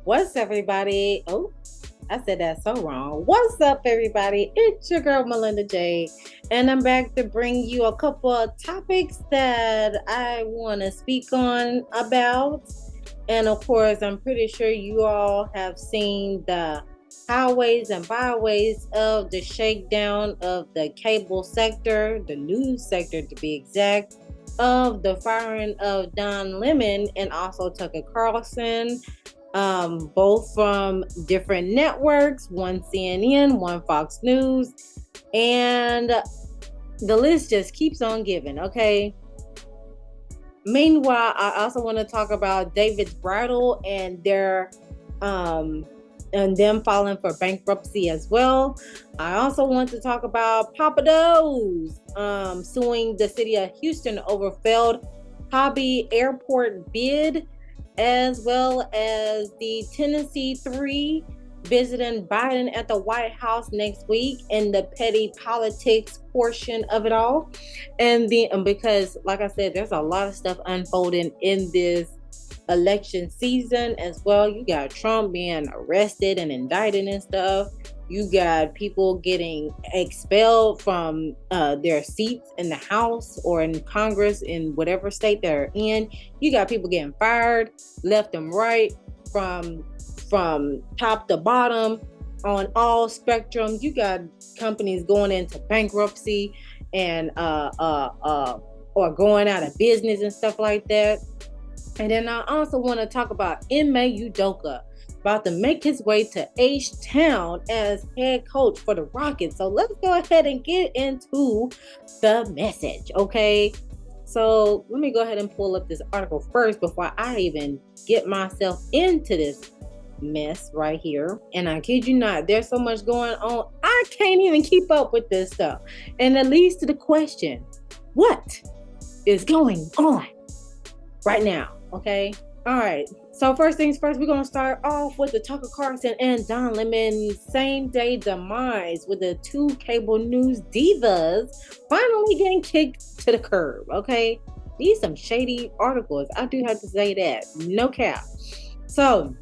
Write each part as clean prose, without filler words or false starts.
What's up, everybody? Oh, I said that so wrong. What's up, everybody? It's your girl, Molinda Jae, and I'm back to bring you a couple of topics that I want to speak on about. And of course, I'm pretty sure you all have seen the highways and byways of the shakedown of the cable sector, the news sector to be exact, of the firing of Don Lemon and also Tucker Carlson, both from different networks, one CNN, one Fox News, and the list just keeps on giving, okay? Meanwhile, I also want to talk about David's Bridal and their and them filing for bankruptcy as well. I also want to talk about Papa Do's suing the city of Houston over failed Hobby Airport bid, as well as the Tennessee Three visiting Biden at the White House next week and the petty politics portion of it all. And then, because like I said, there's a lot of stuff unfolding in this election season as well. You got Trump being arrested and indicted and stuff. You got people getting expelled from their seats in the House or in Congress in whatever state they're in. You got people getting fired left and right from top to bottom on all spectrums. You got companies going into bankruptcy and or going out of business and stuff like that. And then I also want to talk about Ime Udoka about to make his way to H-Town as head coach for the Rockets. So let's go ahead and get into the message, okay? So let me go ahead and pull up this article first before I even get myself into this mess right here. And I kid you not, there's so much going on, I can't even keep up with this stuff. And it leads to the question, what is going on right now? Okay. All right. So first things first, we're going to start off with the Tucker Carlson and Don Lemon same day demise, with the two cable news divas finally getting kicked to the curb. Okay. These some shady articles. I do have to say that. No cap. So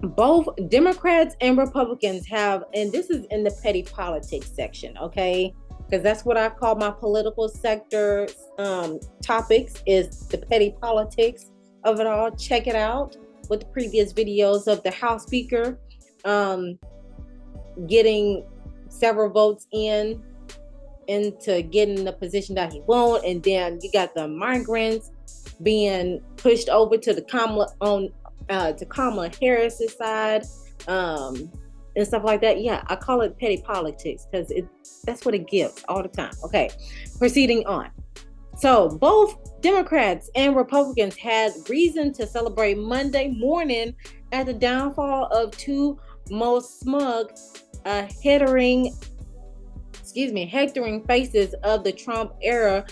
both Democrats and Republicans have, and this is in the petty politics section, okay? Because that's what I call my political sector topics, is the petty politics of it all. Check it out with the previous videos of the House Speaker getting several votes into getting the position that he wants, and then you got the migrants being pushed over to the Kamala Harris's side, and stuff like that. Yeah, I call it petty politics because that's what it gives all the time. Okay, proceeding on. So both Democrats and Republicans had reason to celebrate Monday morning at the downfall of two most smug, hectoring faces of the Trump era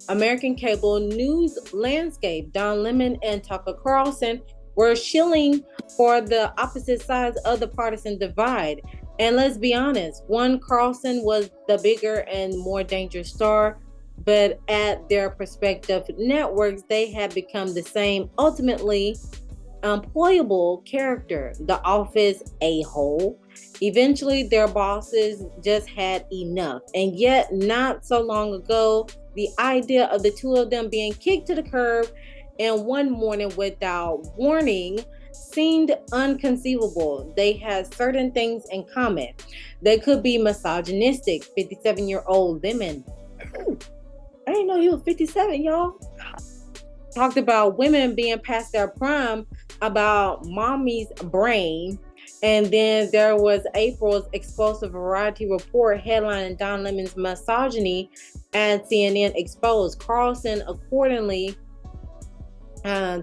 American cable news landscape. Don Lemon and Tucker Carlson were shilling for the opposite sides of the partisan divide. And let's be honest, one, Carlson was the bigger and more dangerous star, but at their respective networks, they had become the same, ultimately employable character, the office a-hole. Eventually, their bosses just had enough. And yet, not so long ago, the idea of the two of them being kicked to the curb and one morning without warning seemed unconceivable. They had certain things in common. They could be misogynistic. 57-year-old Lemon, I didn't know he was 57, y'all, talked about women being past their prime, about mommy's brain. And then there was April's explosive Variety report headlining Don Lemon's misogyny and CNN exposed. Carlson accordingly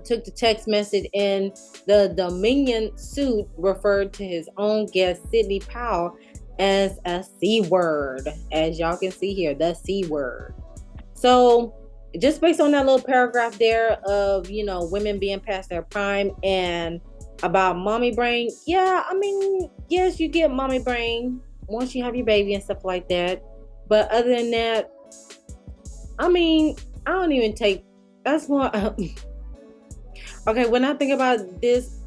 took the text message in the Dominion suit, referred to his own guest Sidney Powell as a C word, as y'all can see here, the C word. So just based on that little paragraph there of, women being past their prime and about mommy brain, yeah, I mean, yes, you get mommy brain once you have your baby and stuff like that. But other than that, I mean, I don't even take, that's more, okay, when I think about this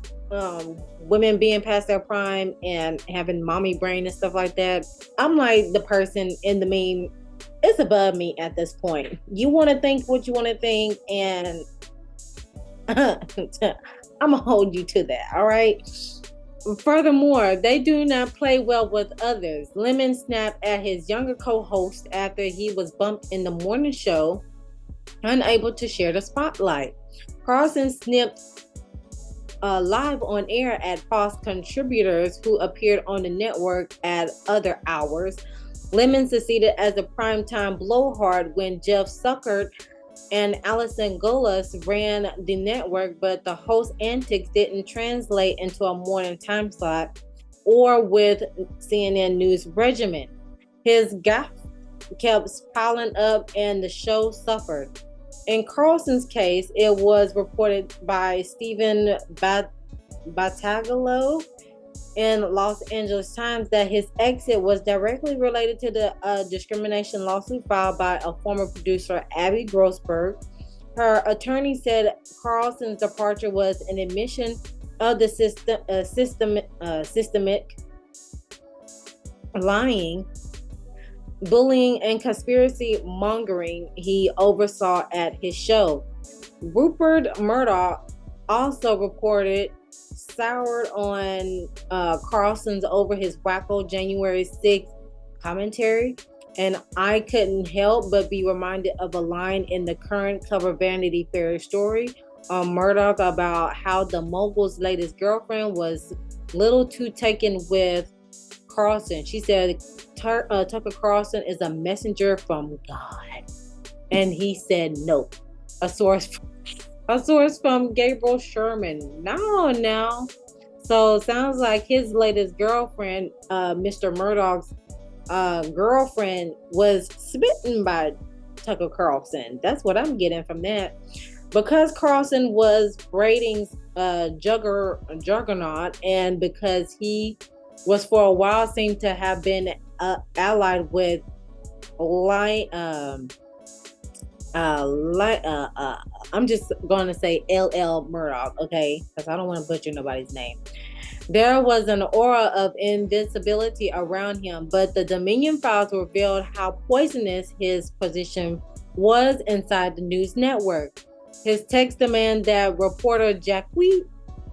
women being past their prime and having mommy brain and stuff like that. I'm like the person in the meme. It's above me at this point. You want to think what you want to think, and I'm gonna hold you to that. All right. Furthermore, they do not play well with others. Lemon snapped at his younger co-host after he was bumped in the morning show, unable to share the spotlight. Carlson snipped live on air at Fox contributors who appeared on the network at other hours. Lemon succeeded as a primetime blowhard when Jeff Suckert and Allison Golas ran the network, but the host antics didn't translate into a morning time slot or with CNN News regimen. His gaffe kept piling up and the show suffered. In Carlson's case, it was reported by Stephen Battaglio in Los Angeles Times that his exit was directly related to the discrimination lawsuit filed by a former producer, Abby Grossberg. Her attorney said Carlson's departure was an admission of the systemic lying, bullying, and conspiracy mongering he oversaw at his show. Rupert Murdoch also reported soured on Carlson's over his wacko January 6th commentary, and I couldn't help but be reminded of a line in the current cover Vanity Fair story on Murdoch about how the mogul's latest girlfriend was little too taken with Carlson. She said Tucker Carlson is a messenger from God, and he said no. A source from Gabriel Sherman. No. So sounds like his latest girlfriend, Mr. Murdoch's girlfriend, was smitten by Tucker Carlson. That's what I'm getting from that. Because Carlson was ratings juggernaut, and because he was for a while seemed to have been allied with I'm just going to say LL Murdoch, okay? Because I don't want to butcher nobody's name. There was an aura of invincibility around him, but the Dominion files revealed how poisonous his position was inside the news network. His text demand that reporter Jacques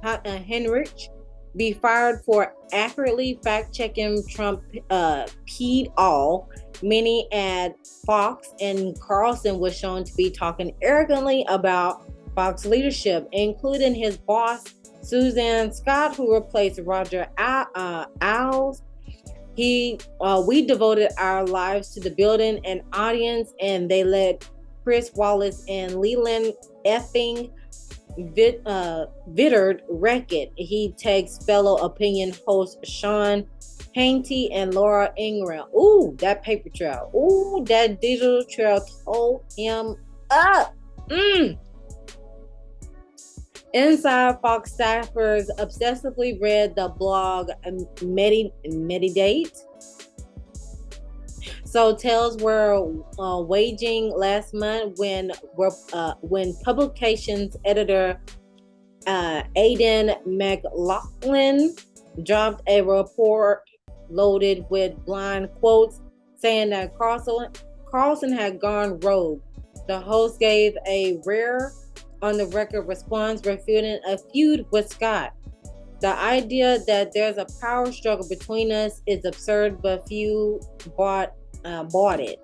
Henrich be fired for accurately fact-checking Trump peed all. Many at Fox, and Carlson was shown to be talking arrogantly about Fox leadership, including his boss, Suzanne Scott, who replaced Roger Ailes. We devoted our lives to the building and audience, and they let Chris Wallace and Leland effing Vittard wreck it. He takes fellow opinion host Sean Hannity and Laura Ingraham. Ooh, that paper trail. Ooh, that digital trail tore him up. Inside Fox staffers obsessively read the blog Medidate. So tales were waging last month when publications editor Aidan McLaughlin dropped a report loaded with blind quotes saying that Carlson had gone rogue. The host gave a rare on-the-record response refuting a feud with Scott. The idea that there's a power struggle between us is absurd, but few bought it.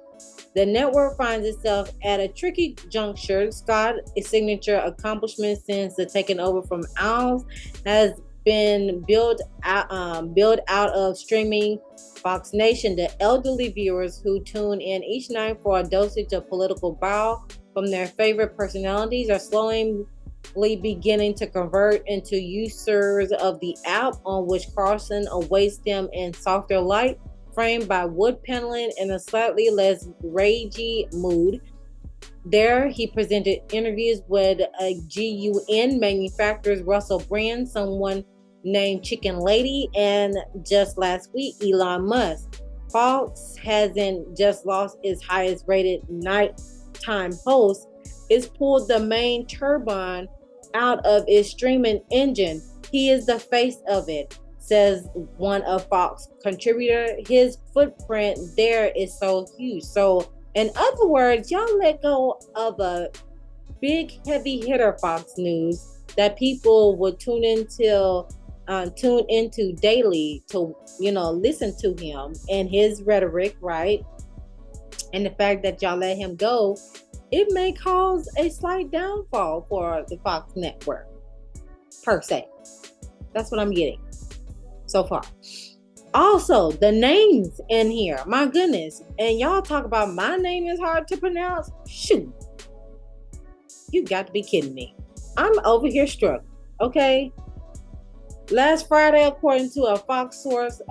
The network finds itself at a tricky juncture. Scott's signature accomplishment since the taking over from Owls has been built out of streaming Fox Nation. The elderly viewers who tune in each night for a dosage of political bile from their favorite personalities are slowly beginning to convert into users of the app, on which Carlson awaits them in softer light, framed by wood paneling in a slightly less ragey mood. There, he presented interviews with GUN manufacturers Russell Brand, someone named Chicken Lady, and just last week, Elon Musk. Fox hasn't just lost its highest rated nighttime host, it's pulled the main turbine out of its streaming engine. He is the face of it, says one of Fox contributor. His footprint there is so huge. So in other words, y'all let go of a big heavy hitter Fox News that people would tune into daily to listen to him and his rhetoric, right? And the fact that y'all let him go, it may cause a slight downfall for the Fox network per se. That's what I'm getting so far. Also, the names in here, my goodness. And y'all talk about my name is hard to pronounce. Shoot, you got to be kidding me. I'm over here struggling. Okay. Last Friday, according to a Fox source,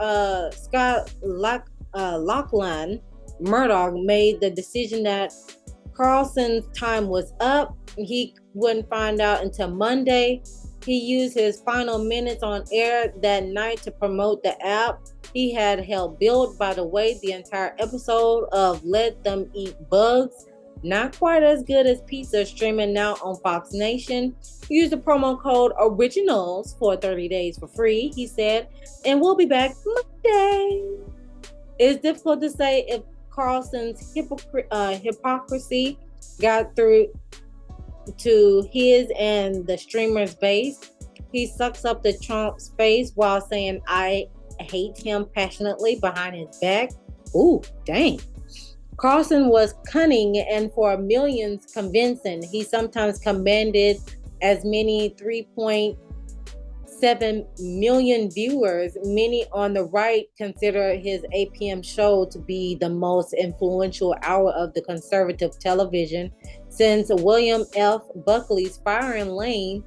Scott Lachlan Murdoch made the decision that Carlson's time was up. He wouldn't find out until Monday. He used his final minutes on air that night to promote the app he had helped build. By the way, the entire episode of Let Them Eat Bugs, not quite as good as pizza, streaming now on Fox Nation. Use the promo code ORIGINALS for 30 days for free, he said, and we'll be back Monday. It's difficult to say if Carlson's hypocrisy got through to his and the streamer's base. He sucks up the Trump's face while saying, I hate him passionately behind his back. Ooh, dang. Carlson was cunning and for millions convincing. He sometimes commanded as many 3.7 million viewers. Many on the right consider his 8 p.m. show to be the most influential hour of the conservative television since William F. Buckley's Firing Lane.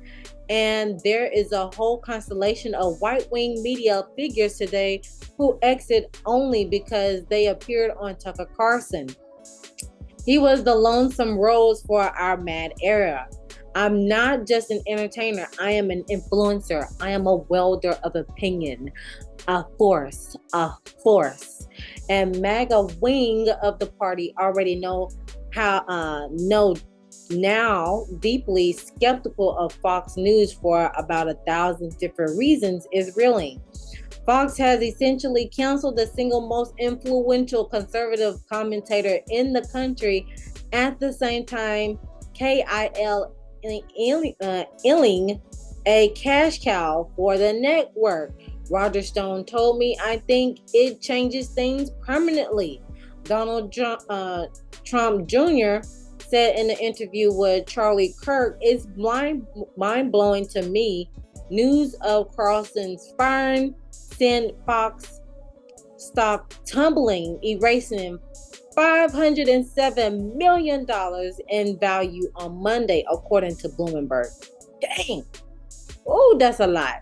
And there is a whole constellation of right-wing media figures today who exit only because they appeared on Tucker Carlson. He was the lonesome rose for our mad era. I'm not just an entertainer. I am an influencer. I am a welder of opinion. A force. And MAGA wing of the party already know now deeply skeptical of Fox News for about 1,000 different reasons is reeling. Fox has essentially canceled the single most influential conservative commentator in the country. At the same time, KIL illing a cash cow for the network. Roger Stone told me, I think it changes things permanently. Donald Trump Jr. said in an interview with Charlie Kirk, it's mind-blowing to me. News of Carlson's firing sent Fox stock tumbling, erasing $507 million in value on Monday, according to Bloomberg. Dang. Oh, that's a lot.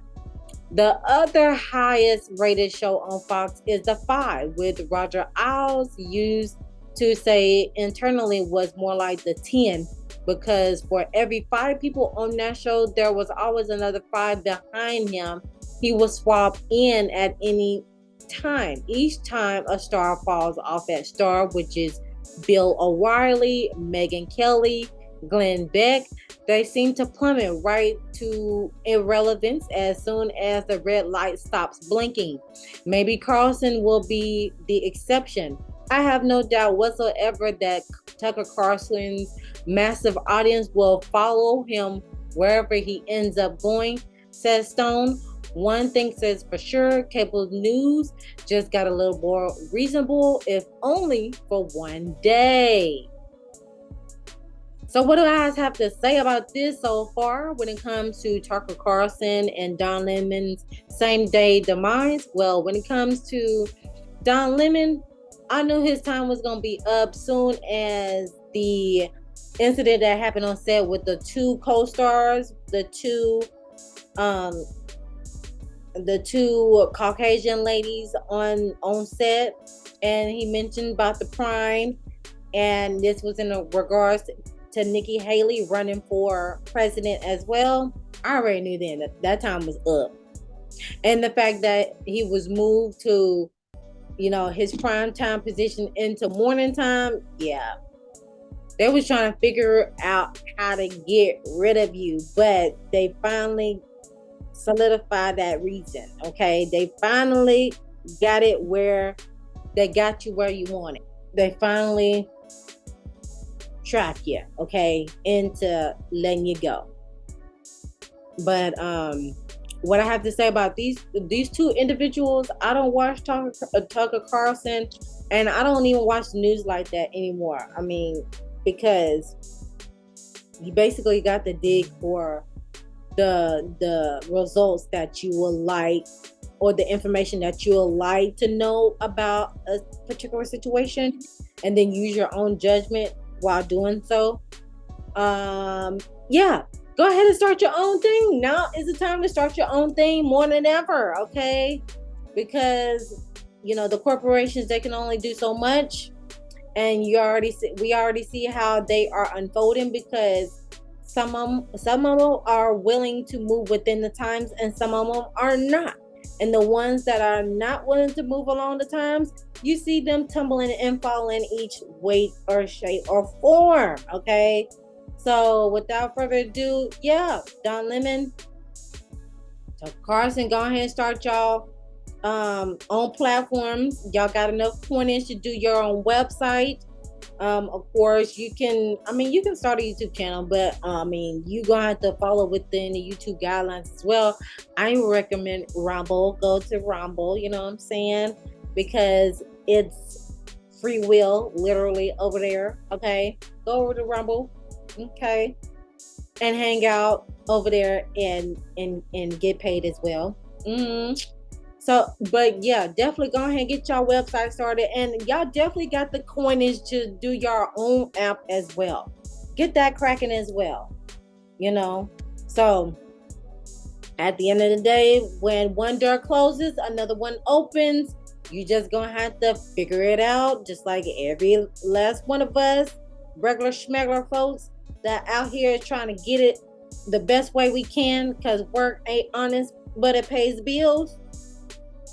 The other highest rated show on Fox is The Five, with Roger Ailes used to say internally was more like the 10, because for every 5 people on that show, there was always another 5 behind him. He was swapped in at any time. Each time a star falls off at star, which is Bill O'Reilly, Megyn Kelly, Glenn Beck, they seem to plummet right to irrelevance as soon as the red light stops blinking. Maybe Carlson will be the exception. I have no doubt whatsoever that Tucker Carlson's massive audience will follow him wherever he ends up going, says Stone. One thing says for sure, cable news just got a little more reasonable, if only for one day. So what do I guys have to say about this so far when it comes to Tucker Carlson and Don Lemon's same day demise? Well, when it comes to Don Lemon, I knew his time was going to be up soon as the incident that happened on set with the 2 co-stars, the two Caucasian ladies on set, and he mentioned about the prime, and this was in regards to Nikki Haley running for president as well. I already knew then that time was up, and the fact that he was moved to his prime time position into morning time, yeah, they was trying to figure out how to get rid of you, but they finally solidify that reason. Okay, they finally got it where they got you where you want it. They finally trap you, okay, into letting you go. But what I have to say about these two individuals, I don't watch Tucker Carlson, and I don't even watch the news like that anymore. I mean, because you basically got to dig for the results that you will like, or the information that you will like to know about a particular situation, and then use your own judgment while doing so. Yeah, go ahead and start your own thing. Now is the time to start your own thing more than ever, okay? Because the corporations, they can only do so much, and we already see how they are unfolding, because some of them are willing to move within the times, and some of them are not. And the ones that are not willing to move along the times, you see them tumbling and falling each way or shape or form, okay? So without further ado, Don Lemon, so Carlson, go ahead and start y'all on platforms. Y'all got enough pointers to do your own website. Of course, you can start a YouTube channel, but you're gonna have to follow within the YouTube guidelines as well. I recommend Rumble. Go to Rumble, you know what I'm saying? Because it's free will, literally, over there. Okay, go over to Rumble, okay, and hang out over there and get paid as well. So, but yeah, definitely go ahead and get y'all website started, and y'all definitely got the coinage to do your own app as well. Get that cracking as well. So at the end of the day, when one door closes, another one opens. You just gonna have to figure it out, just like every last one of us, regular schmegler folks that out here trying to get it the best way we can, because work ain't honest, but it pays bills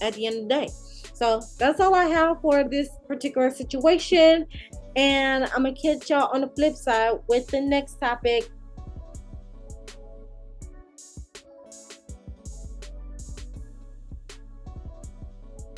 at the end of the day. So that's all I have for this particular situation, and I'm gonna catch y'all on the flip side with the next topic.